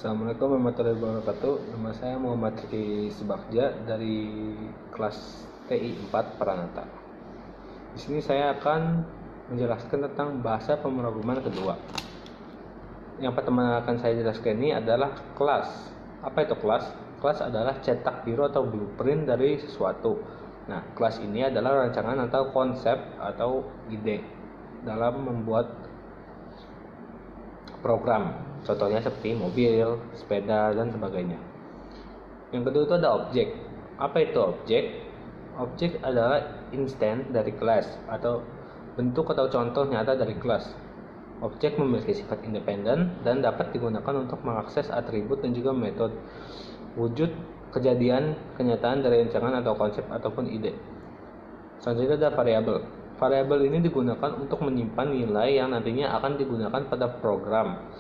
Assalamualaikum warahmatullahi wabarakatuh. Nama saya Muhammad Riki Subagja dari kelas TI 4 Pranata. Di sini saya akan menjelaskan tentang bahasa pemrograman kedua. Yang pertama akan saya jelaskan ini adalah kelas. Apa itu kelas? Kelas adalah cetak biru atau blueprint dari sesuatu. Nah, kelas ini adalah rancangan atau konsep atau ide dalam membuat program. Contohnya seperti mobil, sepeda, dan sebagainya. Yang kedua itu ada objek. Apa itu objek? Objek adalah instance dari kelas atau bentuk atau contoh nyata dari kelas. Objek memiliki sifat independen dan dapat digunakan untuk mengakses atribut dan juga metode wujud kejadian kenyataan dari rancangan atau konsep ataupun ide. Selanjutnya ada variabel. Variabel ini digunakan untuk menyimpan nilai yang nantinya akan digunakan pada program.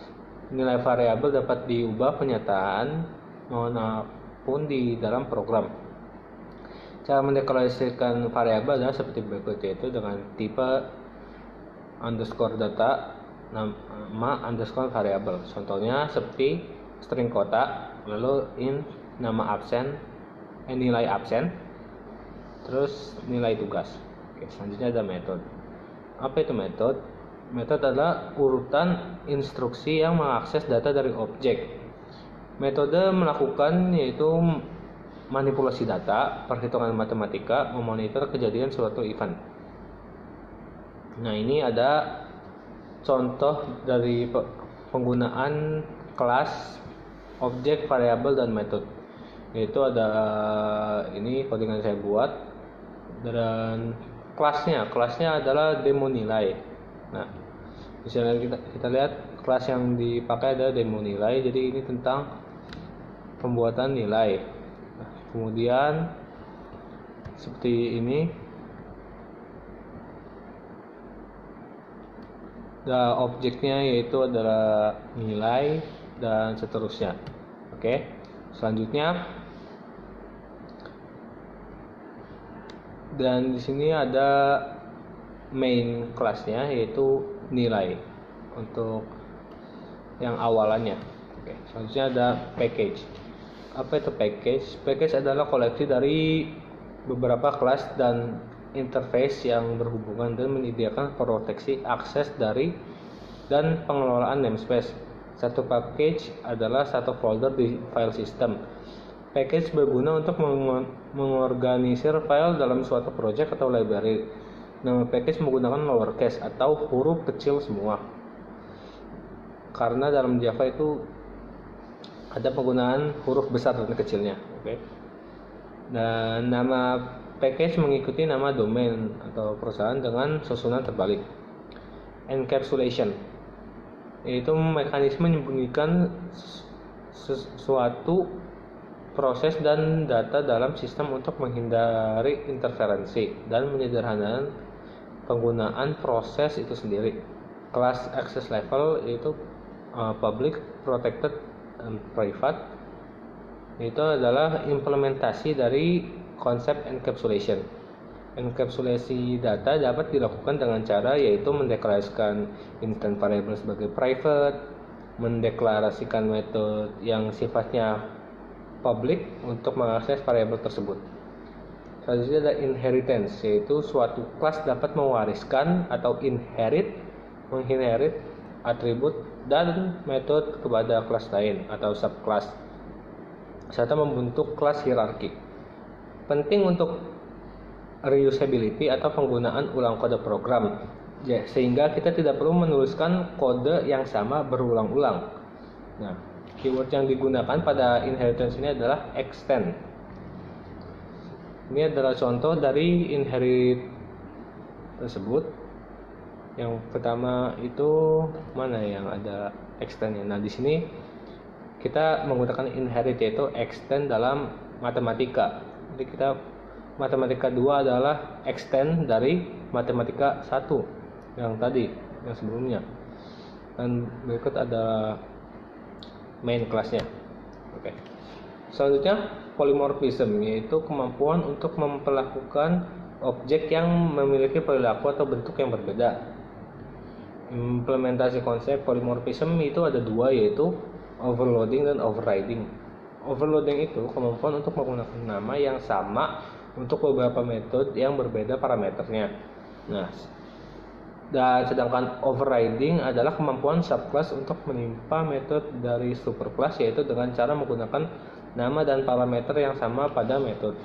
Nilai variabel dapat diubah kenyataan maupun di dalam program. Cara mendeklarasikan variabel adalah seperti berikut, yaitu dengan tipe underscore data nama underscore variabel. Contohnya seperti string kotak, lalu in nama absen, nilai absen, terus nilai tugas. Oke, selanjutnya ada metode. Apa itu metode? Metode adalah urutan instruksi yang mengakses data dari objek. Metode melakukan yaitu manipulasi data, perhitungan matematika, memonitor kejadian suatu event. Nah, ini ada contoh dari penggunaan kelas, objek, variabel, dan metode. Yaitu ada ini codingan saya buat, dan kelasnya adalah demo nilai. Nah, misalnya kita lihat kelas yang dipakai adalah demo nilai, jadi ini tentang pembuatan nilai. Nah, kemudian seperti ini, objeknya yaitu adalah nilai dan seterusnya. Oke, selanjutnya, dan di sini ada main kelasnya yaitu nilai untuk yang awalannya. Oke, selanjutnya ada package. Apa itu package? Package adalah koleksi dari beberapa kelas dan interface yang berhubungan dan menyediakan proteksi akses dari dan pengelolaan namespace. Satu package adalah satu folder di file system. Package berguna untuk mengorganisir file dalam suatu project atau library. Nama package menggunakan lowercase atau huruf kecil semua. Karena dalam Java itu ada penggunaan huruf besar dan kecilnya. Oke. Dan nama package mengikuti nama domain atau perusahaan dengan susunan terbalik. Encapsulation yaitu mekanisme menyembunyikan suatu proses dan data dalam sistem untuk menghindari interferensi dan menyederhanakan penggunaan proses itu sendiri. Kelas access level yaitu public, protected, dan private. Itu adalah implementasi dari konsep encapsulation. Enkapsulasi data dapat dilakukan dengan cara yaitu mendeklarasikan instance variable sebagai private, mendeklarasikan metode yang sifatnya public untuk mengakses variabel tersebut. Selanjutnya ada inheritance, yaitu suatu kelas dapat mewariskan atau menginherit atribut dan metode kepada kelas lain atau subclass, serta membentuk kelas hierarki. Penting untuk reusability atau penggunaan ulang kode program, sehingga kita tidak perlu menuliskan kode yang sama berulang-ulang. Nah, keyword yang digunakan pada inheritance ini adalah extend. Ini adalah contoh dari inherit tersebut. Yang pertama itu mana yang ada extendnya? Nah, di sini kita menggunakan inherit yaitu extend dalam matematika. Jadi kita matematika 2 adalah extend dari matematika 1 yang tadi, yang sebelumnya. Dan berikut ada main kelasnya. Oke. Selanjutnya polymorphism, yaitu kemampuan untuk memperlakukan objek yang memiliki perilaku atau bentuk yang berbeda. Implementasi konsep polymorphism itu ada dua, yaitu overloading dan overriding. Overloading itu kemampuan untuk menggunakan nama yang sama untuk beberapa metode yang berbeda parameternya. Nah, dan sedangkan overriding adalah kemampuan subclass untuk menimpa metode dari superclass, yaitu dengan cara menggunakan nama dan parameter yang sama pada metode.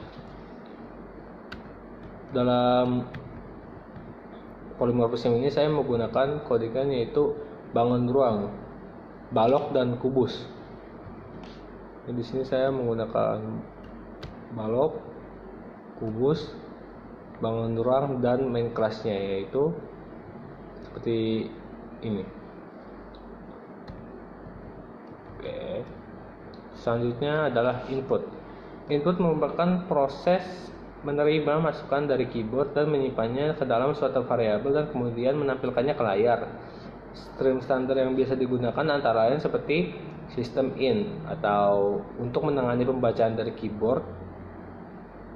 Dalam polymorphism ini saya menggunakan kodikan yaitu bangun ruang, balok, dan kubus. Di sini saya menggunakan balok, kubus, bangun ruang, dan main class-nya yaitu seperti ini. Oke. Selanjutnya adalah input. Input merupakan proses menerima masukan dari keyboard dan menyimpannya ke dalam suatu variabel dan kemudian menampilkannya ke layar. Stream standar yang biasa digunakan antara lain seperti sistem in atau untuk menangani pembacaan dari keyboard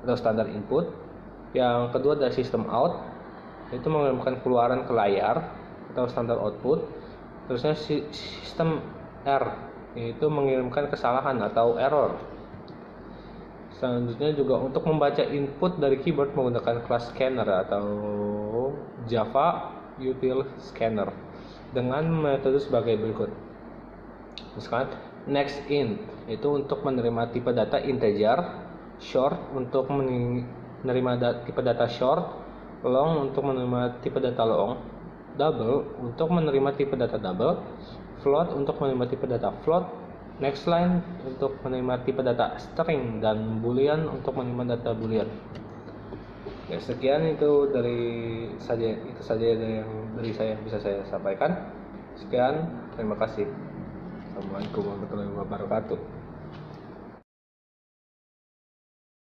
atau standar input. Yang kedua adalah sistem out, yaitu mengirimkan keluaran ke layar atau standar output. Terusnya sistem R, yaitu mengirimkan kesalahan atau error. Selanjutnya juga untuk membaca input dari keyboard menggunakan kelas scanner atau Java util scanner dengan metode sebagai berikut. Misalkan next int itu untuk menerima tipe data integer, short untuk menerima tipe data short, long untuk menerima tipe data long, double untuk menerima tipe data double, float untuk menerima tipe data float, next line untuk menerima tipe data string, dan boolean untuk menerima data boolean. Ya, sekian itu saja yang dari saya bisa saya sampaikan. Sekian, terima kasih. Assalamualaikum warahmatullahi wabarakatuh.